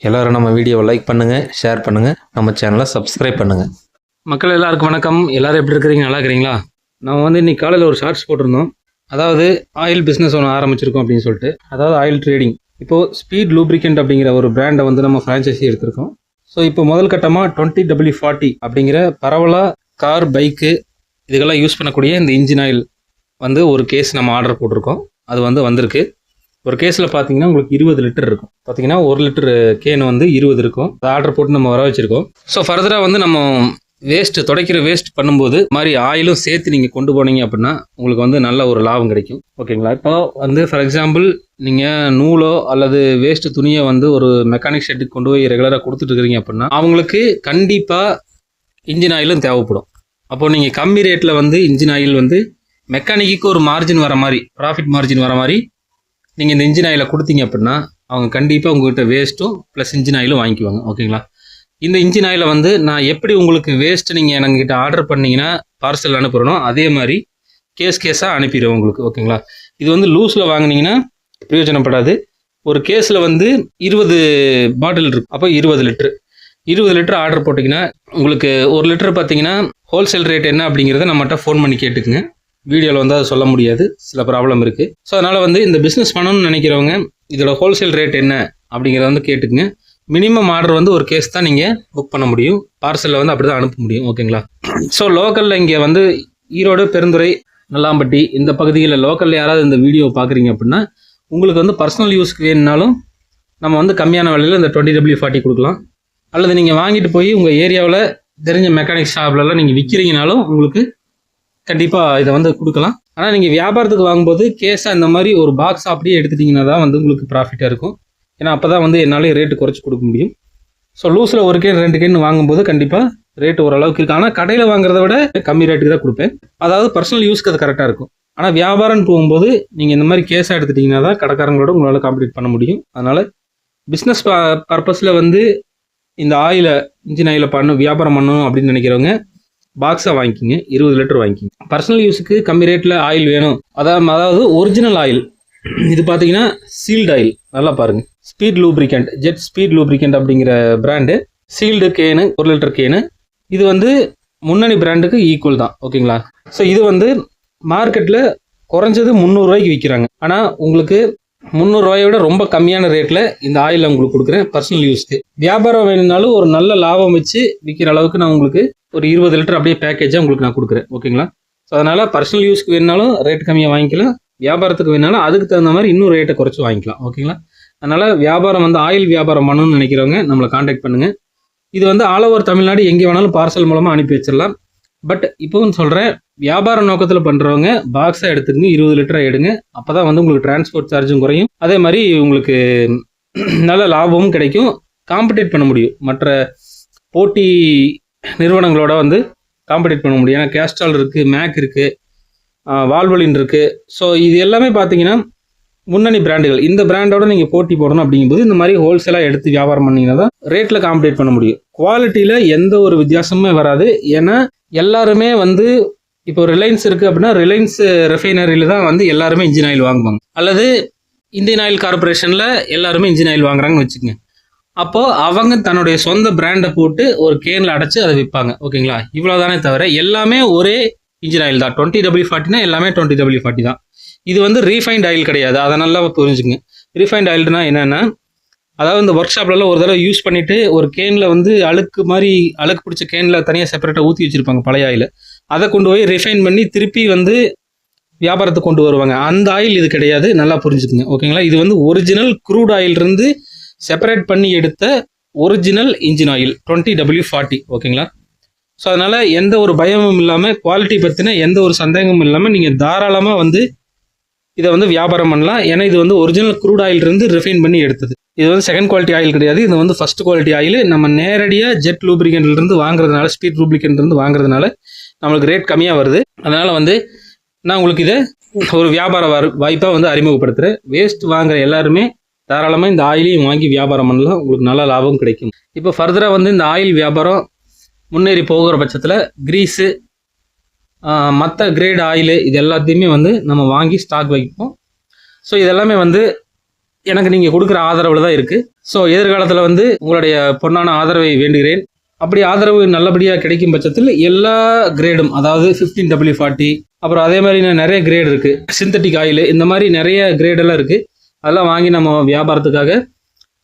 எல்லோரும் நம்ம வீடியோவை லைக் பண்ணுங்கள், ஷேர் பண்ணுங்கள், நம்ம சேனலை சப்ஸ்கிரைப் பண்ணுங்கள். மக்கள் எல்லாருக்கும் வணக்கம். எல்லோரும் எப்படி இருக்கிறீங்க? நல்லா இருக்கிறீங்களா? நம்ம வந்து இன்றைக்கி காலையில் ஒரு ஷார்ட்ஸ் போட்டிருந்தோம். அதாவது ஆயில் பிஸ்னஸ் ஒன்று ஆரம்பிச்சிருக்கோம் அப்படின்னு சொல்லிட்டு, அதாவது ஆயில் ட்ரேடிங். இப்போது ஸ்பீட் லூப்ரிகண்ட் அப்படிங்கிற ஒரு பிராண்டை வந்து நம்ம ஃப்ரான்ச்சைஸி எடுத்திருக்கோம். ஸோ இப்போ முதல் கட்டமாக 20W40 அப்படிங்கிற பரவலாக கார், பைக்கு இதுக்கெல்லாம் யூஸ் பண்ணக்கூடிய இந்த இன்ஜின் ஆயில் வந்து ஒரு கேஸ் நம்ம ஆர்டர் போட்டிருக்கோம். அது வந்திருக்கு. ஒரு கேஸில் பார்த்தீங்கன்னா உங்களுக்கு 20 லிட்டர் இருக்கும். பார்த்தீங்கன்னா 1 லிட்டர் கேன் வந்து 20 இருக்கும். அதை ஆர்டர் போட்டு நம்ம வர வச்சுருக்கோம். ஸோ ஃபர்தராக வந்து நம்ம துடைக்கிற வேஸ்ட் பண்ணும்போது மாதிரி ஆயிலும் சேர்த்து நீங்கள் கொண்டு போனீங்க அப்படின்னா உங்களுக்கு வந்து நல்ல ஒரு லாபம் கிடைக்கும். ஓகேங்களா? இப்போ வந்து ஃபார் எக்ஸாம்பிள் நீங்கள் நூலோ அல்லது வேஸ்ட் துணியை வந்து ஒரு மெக்கானிக் ஷெட்டுக்கு கொண்டு போய் ரெகுலராக கொடுத்துட்டு இருக்கிறீங்க அப்படின்னா அவங்களுக்கு கண்டிப்பாக இன்ஜின் ஆயிலும் தேவைப்படும். அப்போது நீங்கள் கம்மி ரேட்டில் வந்து இன்ஜின் ஆயில் வந்து மெக்கானிக்கு ஒரு மார்ஜின் வர மாதிரி, ப்ராஃபிட் மார்ஜின் வர மாதிரி நீங்கள் இந்த இன்ஜின் ஆயிலை கொடுத்தீங்க அப்படின்னா அவங்க கண்டிப்பாக உங்கள்கிட்ட வேஸ்ட்டும் ப்ளஸ் இன்ஜின் ஆயிலும் வாங்கிக்குவாங்க. ஓகேங்களா? இந்த இன்ஜின் ஆயிலை வந்து நான் எப்படி உங்களுக்கு வேஸ்ட்டு நீங்கள் என்கிட்ட ஆர்டர் பண்ணிங்கன்னா பார்சல் அனுப்புகிறனோ அதே மாதிரி கேஸாக அனுப்பிடுவேன் உங்களுக்கு. ஓகேங்களா? இது வந்து லூஸில் வாங்கினீங்கன்னா பிரயோஜனப்படாது. ஒரு கேஸில் வந்து 20 பாட்டில் இருக்கும். அப்போ 20 லிட்டர் ஆர்டர் போட்டிங்கன்னா உங்களுக்கு 1 லிட்டர் பார்த்தீங்கன்னா ஹோல்சேல் ரேட் என்ன அப்படிங்கிறத நம்மகிட்ட ஃபோன் பண்ணி கேட்டுக்குங்க. வீடியோவில் வந்து அதை சொல்ல முடியாது, சில ப்ராப்ளம் இருக்குது. ஸோ அதனால் வந்து இந்த பிஸ்னஸ் பண்ணணும்னு நினைக்கிறவங்க இதோட ஹோல்சேல் ரேட் என்ன அப்படிங்கிறத வந்து கேட்டுக்குங்க. மினிமம் ஆர்டர் வந்து ஒரு கேஸ் தான் நீங்கள் புக் பண்ண முடியும். பார்சலில் வந்து அப்படி தான் அனுப்ப முடியும். ஓகேங்களா? ஸோ லோக்கலில் இங்கே வந்து ஈரோடு, பெருந்துறை, நல்லாம்பட்டி இந்த பகுதியில் லோக்கலில் யாராவது இந்த வீடியோ பார்க்குறீங்க அப்படின்னா உங்களுக்கு வந்து பர்சனல் யூஸ்க்கு வேணுனாலும் நம்ம வந்து கம்மியான விலையில் இந்த 20W40 கொடுக்கலாம். அல்லது நீங்கள் வாங்கிட்டு போய் உங்கள் ஏரியாவில் தெரிஞ்ச மெக்கானிக் ஷாப்லலாம் நீங்கள் விற்கிறீங்கனாலும் உங்களுக்கு கண்டிப்பாக இதை வந்து கொடுக்கலாம். ஆனால் நீங்கள் வியாபாரத்துக்கு வாங்கும்போது கேஸாக இந்த மாதிரி ஒரு பாக்ஸ் அப்படியே எடுத்துட்டிங்கன்னா தான் வந்து உங்களுக்கு ப்ராஃபிட்டாக இருக்கும். ஏன்னா அப்போ தான் வந்து என்னால் ரேட்டு குறைச்சி கொடுக்க முடியும். ஸோ லூஸில் 1 கேன் 2 கேன் வாங்கும்போது கண்டிப்பாக ரேட்டு ஓரளவுக்கு இருக்குது. ஆனால் கடையில் வாங்குறத விட கம்மி ரேட்டுக்கு தான் கொடுப்பேன். அதாவது பர்சனல் யூஸ்க்கு அது கரெக்டாக இருக்கும். ஆனால் வியாபாரம்னு போகும்போது நீங்கள் இந்த மாதிரி கேஸாக எடுத்துட்டிங்கன்னா தான் கடைக்காரங்களோட உங்களால் காம்பீட் பண்ண முடியும். அதனால் பிஸ்னஸ் பர்பஸில் வந்து இந்த இன்ஜின் ஆயிலை வியாபாரம் பண்ணணும் அப்படின்னு நினைக்கிறவங்க பாக்ஸாக வாங்கிக்கிங்க. 20 லிட்டர் வாங்கிக்கிங்க. பர்சனல் யூஸுக்கு கம்மி ரேட்டில் ஆயில் வேணும், அதாவது ஒரிஜினல் ஆயில். இது பார்த்தீங்கன்னா சீல்டு ஆயில். நல்லா பாருங்கள், speed lubricant, jet speed lubricant அப்படிங்கிற brand. Sealed can 1 litre can. இது வந்து முன்னணி பிராண்டுக்கு ஈக்குவல் தான். ஓகேங்களா? ஸோ இது வந்து மார்க்கெட்டில் குறைஞ்சது 300 ரூபாய்க்கு விற்கிறாங்க. ஆனால் உங்களுக்கு 300 ரூபாயை விட ரொம்ப கம்மியான ரேட்டில் இந்த ஆயில் உங்களுக்கு கொடுக்குறேன் பர்சனல் யூஸ்க்கு. வியாபாரம் வேணும்னாலும் ஒரு நல்ல லாபம் வச்சு விற்கிற அளவுக்கு நான் உங்களுக்கு ஒரு 20 லிட்டர் அப்படியே பேக்கேஜாக உங்களுக்கு நான் கொடுக்குறேன். ஓகேங்களா? ஸோ அதனால் பர்சனல் யூஸ்க்கு வேணுனாலும் ரேட் கம்மியாக வாங்கிக்கலாம், வியாபாரத்துக்கு வேணாலும் அதுக்கு தகுந்த மாதிரி இன்னும் ரேட்டை குறைச்சி வாங்கிக்கலாம். ஓகேங்களா? அதனால் வியாபாரம் வந்து ஆயில் வியாபாரம் பண்ணணும்னு நினைக்கிறவங்க நம்மளை காண்டாக்ட் பண்ணுங்கள். இது வந்து ஆல் ஓவர் தமிழ்நாடு எங்கே வேணாலும் பார்சல் மூலமாக அனுப்பி வச்சிடலாம். பட் இப்போவும் சொல்கிறேன், வியாபார நோக்கத்தில் பண்ணுறவங்க பாக்ஸாக எடுத்துக்கங்க, 20 லிட்டராக எடுங்க. அப்போ தான் வந்து உங்களுக்கு டிரான்ஸ்போர்ட் சார்ஜும் குறையும், அதே மாதிரி உங்களுக்கு நல்ல லாபமும் கிடைக்கும், காம்படிட் பண்ண முடியும். மற்ற போட்டி நிறுவனங்களோட வந்து காம்படிட் பண்ண முடியும். ஏன்னா கேஸ்ட்ரால் இருக்குது, மேக் இருக்குது, வால்வலின் இருக்குது. ஸோ இது எல்லாமே பார்த்தீங்கன்னா முன்னணி பிராண்டுகள். இந்த பிராண்டோட நீங்கள் போட்டி போடணும் அப்படிங்கும்போது இந்த மாதிரி ஹோல்சேலாக எடுத்து வியாபாரம் பண்ணிங்கன்னா தான் ரேட்டில் காம்படிட் பண்ண முடியும். குவாலிட்டியில் எந்த ஒரு வித்தியாசமே வராது. ஏன்னா எல்லாருமே வந்து இப்போ ரிலையன்ஸ் இருக்குது அப்படின்னா ரிலையன்ஸ் ரெஃபைனரியில் தான் வந்து எல்லாருமே இன்ஜின் ஆயில் வாங்குவாங்க, அல்லது இந்தியன் ஆயில் கார்பரேஷனில் எல்லாருமே இன்ஜின் ஆயில் வாங்குறாங்கன்னு வச்சுக்கோங்க. அப்போது அவங்க தன்னுடைய சொந்த பிராண்டை போட்டு ஒரு கேனில் அடைச்சி அதை விற்பாங்க. ஓகேங்களா? இவ்வளோதானே தவிர எல்லாமே ஒரே இன்ஜின் ஆயில் தான். 20W40னா எல்லாமே 20W40 தான். இது வந்து ரீஃபைண்ட் ஆயில் கிடையாது. அதை நல்லா புரிஞ்சுங்க. ரீஃபைண்ட் ஆயில்னா என்னென்னா, அதாவது இந்த ஒர்க் ஷாப்லலாம் ஒரு தடவை யூஸ் பண்ணிவிட்டு ஒரு கேனில் வந்து அழுக்கு பிடிச்ச கேனில் தனியாக செப்பரேட்டாக ஊற்றி வச்சுருப்பாங்க பழைய ஆயில். அதை கொண்டு போய் ரிஃபைன் பண்ணி திருப்பி வந்து வியாபாரத்துக்கு கொண்டு வருவாங்க. அந்த ஆயில் இது கிடையாது, நல்லா புரிஞ்சுக்குங்க. ஓகேங்களா? இது வந்து ஒரிஜினல் க்ரூட் ஆயிலிருந்து செப்பரேட் பண்ணி எடுத்த ஒரிஜினல் இன்ஜின் ஆயில் 20W40. ஓகேங்களா? ஸோ அதனால் எந்த ஒரு பயமும் இல்லாமல், குவாலிட்டி பற்றின எந்த ஒரு சந்தேகமும் இல்லாமல் நீங்கள் தாராளமாக வந்து இதை வந்து வியாபாரம் பண்ணலாம். ஏன்னா இது வந்து ஒரிஜினல் க்ரூட் ஆயிலிருந்து ரிஃபைன் பண்ணி எடுத்தது. இது வந்து செகண்ட் குவாலிட்டி ஆயில் கிடையாது, இது வந்து ஃபர்ஸ்ட் குவாலிட்டி ஆயில். நம்ம நேரடியாக ஜெட் லூப்ரிகண்ட்லேருந்து வாங்குறதுனால, ஸ்பீட் லூப்ரிகண்ட்லேருந்து வாங்குறதுனால நம்மளுக்கு ரேட் கம்மியாக வருது. அதனால் வந்து நான் உங்களுக்கு இதை ஒரு வியாபார வாய்ப்பாக வந்து அறிமுகப்படுத்துகிறேன். வேஸ்ட் வாங்குகிற எல்லாருமே தாராளமாக இந்த ஆயிலையும் வாங்கி வியாபாரம் பண்ணலாம், உங்களுக்கு நல்ல லாபம் கிடைக்கும். இப்போ ஃபர்தராக வந்து இந்த ஆயில் வியாபாரம் முன்னேறி போகிற பட்சத்தில் கிரீஸு, மற்ற கிரேட் ஆயிலு இது எல்லாத்தையுமே வந்து நம்ம வாங்கி ஸ்டாக் வைப்போம். ஸோ இதெல்லாமே வந்து எனக்கு நீங்கள் கொடுக்குற ஆதரவில் தான் இருக்குது. ஸோ எதிர்காலத்தில் வந்து உங்களுடைய பொன்னான ஆதரவை வேண்டுகிறேன். அப்படி ஆதரவு நல்லபடியாக கிடைக்கும் பட்சத்தில் எல்லா கிரேடும், அதாவது 15W40, அப்புறம் அதே மாதிரி நிறைய கிரேட் இருக்குது, சிந்தட்டிக் ஆயில், இந்த மாதிரி நிறைய கிரேடெல்லாம் இருக்குது. அதெல்லாம் வாங்கி நம்ம வியாபாரத்துக்காக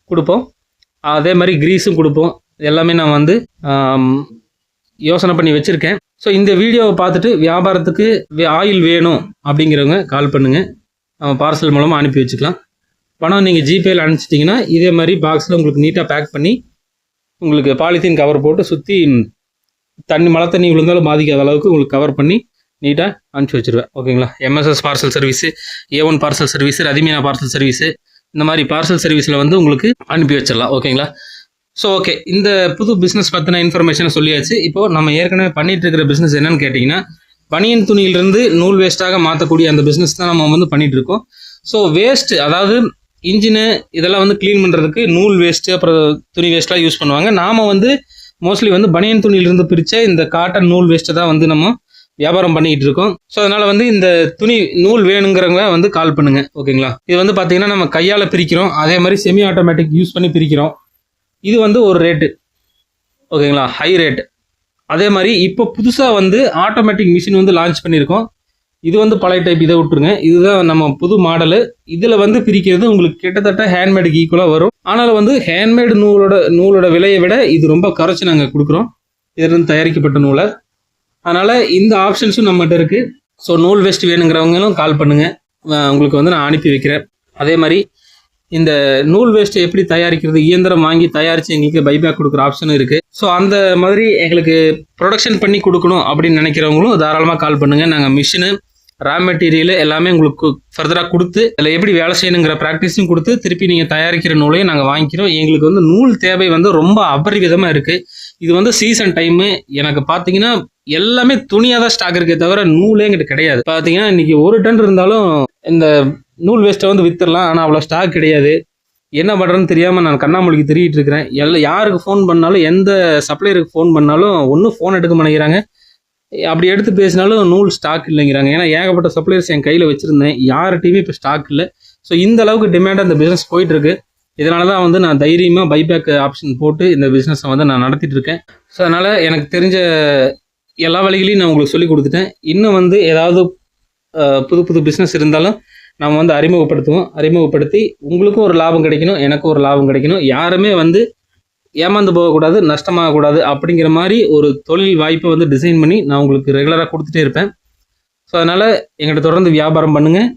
கொடுப்போம். அதே மாதிரி கிரீஸும் கொடுப்போம். எல்லாமே நான் வந்து யோசனை பண்ணி வச்சுருக்கேன். ஸோ இந்த வீடியோவை பார்த்துட்டு வியாபாரத்துக்கு ஆயில் வேணும் அப்படிங்கிறவங்க கால் பண்ணுங்கள். நம்ம பார்சல் மூலமாக அனுப்பி வச்சுக்கலாம். பணம் நீங்கள் ஜிபேயில் அனுப்பிச்சிட்டிங்கன்னா இதே மாதிரி பாக்ஸில் உங்களுக்கு நீட்டாக பேக் பண்ணி உங்களுக்கு பாலித்தீன் கவர் போட்டு சுற்றி மழை தண்ணி விழுந்தாலும் பாதிக்காத அளவுக்கு உங்களுக்கு கவர் பண்ணி நீட்டாக அனுப்பிச்சி வச்சுருவேன். ஓகேங்களா? MSS parcel service, A1 parcel service, Rathimeena parcel service, இந்த மாதிரி பார்சல் சர்வீஸில் வந்து உங்களுக்கு அனுப்பி வச்சிடலாம். ஓகேங்களா? ஸோ ஓகே, இந்த புது பிஸ்னஸ் பற்றின இன்ஃபர்மேஷனை சொல்லியாச்சு. இப்போது நம்ம ஏற்கனவே பண்ணிகிட்டு இருக்கிற பிஸ்னஸ் என்னன்னு கேட்டிங்கன்னா, பனியன் துணியிலிருந்து நூல் வேஸ்ட்டாக மாற்றக்கூடிய அந்த பிஸ்னஸ் தான் நம்ம வந்து பண்ணிகிட்ருக்கோம். ஸோ வேஸ்ட்டு, அதாவது இன்ஜினு இதெல்லாம் வந்து க்ளீன் பண்ணுறதுக்கு நூல் வேஸ்ட்டு அப்புறம் துணி வேஸ்ட்லாம் யூஸ் பண்ணுவாங்க. நாம் வந்து மோஸ்ட்லி வந்து பனியன் துணியிலிருந்து பிரித்த இந்த காட்டன் நூல் வேஸ்ட்டை தான் வந்து நம்ம வியாபாரம் பண்ணிக்கிட்டு இருக்கோம். ஸோ அதனால் வந்து இந்த துணி நூல் வேணுங்கிறவங்க வந்து கால் பண்ணுங்கள். ஓகேங்களா? இது வந்து பார்த்திங்கன்னா நம்ம கையால் பிரிக்கிறோம், அதே மாதிரி செமி ஆட்டோமேட்டிக் யூஸ் பண்ணி பிரிக்கிறோம். இது வந்து ஒரு ரேட்டு. ஓகேங்களா? High rate. அதே மாதிரி இப்போ புதுசாக வந்து ஆட்டோமேட்டிக் மிஷின் வந்து லான்ச் பண்ணியிருக்கோம். இது வந்து பழைய டைப், இதை விட்டுருங்க. இதுதான் நம்ம புது மாடலு. இதில் வந்து பிரிக்கிறது உங்களுக்கு கிட்டத்தட்ட ஹேண்ட்மேடுக்கு ஈக்குவலாக வரும். ஆனாலும் வந்து ஹேண்ட்மேடு நூலோட விலையை விட இது ரொம்ப குறைச்சி நாங்கள் கொடுக்குறோம். இதிலிருந்து தயாரிக்கப்பட்ட நூலை. அதனால் இந்த ஆப்ஷன்ஸும் நம்மகிட்ட இருக்குது. ஸோ நூல் வேஸ்ட் வேணுங்கிறவங்களும் கால் பண்ணுங்கள், உங்களுக்கு வந்து நான் அனுப்பி வைக்கிறேன். அதே மாதிரி இந்த நூல் வேஸ்ட்டை எப்படி தயாரிக்கிறது, இயந்திரம் வாங்கி தயாரித்து எங்களுக்கு பைபேக் கொடுக்குற ஆப்ஷனும் இருக்குது. ஸோ அந்த மாதிரி எங்களுக்கு ப்ரொடக்ஷன் பண்ணி கொடுக்கணும் அப்படின்னு நினைக்கிறவங்களும் தாராளமாக கால் பண்ணுங்கள். நாங்கள் மிஷினு, ரா மெட்டீரியல் எல்லாமே உங்களுக்கு ஃபர்தராக கொடுத்து அதில் எப்படி வேலை செய்யணுங்கிற ப்ராக்டிஸும் கொடுத்து திருப்பி நீங்கள் தயாரிக்கிற நூலையும் நாங்கள் வாங்கிக்கிறோம். எங்களுக்கு வந்து நூல் தேவை வந்து ரொம்ப அபரிவிதமாக இருக்குது. இது வந்து சீசன் டைமு. எனக்கு பார்த்தீங்கன்னா எல்லாமே துணியாக தான் ஸ்டாக் இருக்கே தவிர நூலே எங்கிட்ட கிடையாது. பார்த்தீங்கன்னா இன்றைக்கி 1 டன் இருந்தாலும் இந்த நூல் வேஸ்ட்டை வந்து விற்றுடலாம், ஆனால் அவ்வளோ ஸ்டாக் கிடையாது. என்ன பண்ணுறேன்னு தெரியாமல் நான் கண்ணாமூலிக்கு திரிகிட்டு இருக்கிறேன். யாருக்கு ஃபோன் பண்ணாலும், எந்த சப்ளையருக்கு ஃபோன் பண்ணாலும் ஒன்றும் ஃபோன் எடுக்க மாட்டேங்கிறாங்க. அப்படி எடுத்து பேசினாலும் நூல் ஸ்டாக் இல்லைங்கிறாங்க. ஏன்னா ஏகப்பட்ட சப்ளையர்ஸ் என் கையில் வச்சுருந்தேன், யார்கிட்டையுமே இப்போ ஸ்டாக் இல்லை. ஸோ இந்த அளவுக்கு டிமாண்டாக இந்த பிஸ்னஸ் போயிட்டுருக்கு. இதனால தான் வந்து நான் தைரியமாக பைபேக் ஆப்ஷன் போட்டு இந்த பிஸ்னஸை வந்து நான் நடத்திட்டு இருக்கேன். ஸோ அதனால் எனக்கு தெரிஞ்ச எல்லா வழிகளையும் நான் உங்களுக்கு சொல்லி கொடுத்துட்டேன். இன்னும் வந்து ஏதாவது புது பிஸ்னஸ் இருந்தாலும் நம்ம வந்து அறிமுகப்படுத்தி உங்களுக்கும் ஒரு லாபம் கிடைக்கணும், எனக்கும் ஒரு லாபம் கிடைக்கணும். யாருமே வந்து ஏமாந்து போகக்கூடாது, நஷ்டமாகக்கூடாது அப்படிங்கிற மாதிரி ஒரு தொழில் வாய்ப்பை வந்து டிசைன் பண்ணி நான் உங்களுக்கு ரெகுலராக கொடுத்துட்டே இருப்பேன். ஸோ அதனால் எங்கிட்ட தொடர்ந்து வியாபாரம் பண்ணுங்கள்,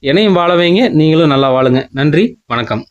என்னையும் வாழ வைங்க, நீங்களும் நல்லா வாழுங்க. நன்றி, வணக்கம்.